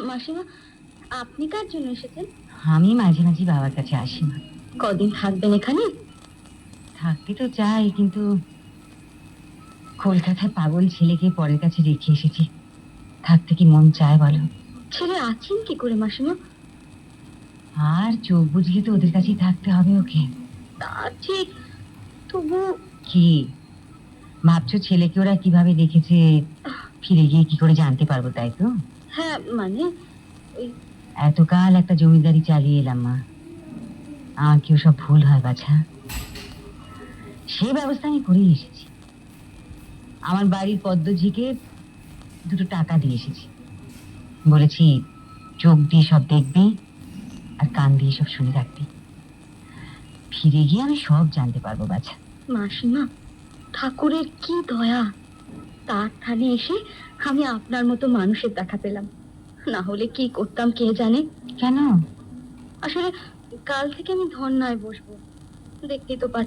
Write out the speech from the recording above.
মাসিমা, আপনি কার জন্য এসেছেন? আমি মাঝে মাঝে বাবার কাছে আসি মা। কদিন থাকবেন এখানে? থাকতে তো চাই, কিন্তু কলকাতায় পাগল ছেলেকে পরের কাছে রেখে এসেছি। থাকতে কি মন চায় বলো? ছেলে আছেন কি করে মাসিমা? আর চোখ বুঝলে তো ওদের কাছেই থাকতে হবে ওকে। তা ঠিক, তবু কি ভাবছো, ছেলেকে ওরা কিভাবে দেখেছে ফিরে গিয়ে কি করে জানতে পারবো, তাই তো? হ্যাঁ, মানে ওই এতকাল একটা জমিদারি চালিয়ে এলাম মা, আমার কি ওসব ভুল হয় বাছা? সেই ব্যবস্থা আমি করেই এসেছি। আমার বাড়ির পদ্মঝিকে দুটো টাকা দিয়ে এসেছি, বলেছি চোখ দিয়ে সব দেখবি আর কান দিয়ে সব শুনে রাখবি। ফিরে গিয়ে আমি সব জানতে পারবো বাছা। মাসিমা, ঠাকুরের কি দয়া, তার থানে এসে আমি আপনার মতো মানুষের দেখা পেলাম। না হলে কি করতাম কে জানে। কেন? আসলে কাল থেকে আমি ধর্নায় বসবো, দেখতেই তো পাচ্ছেন।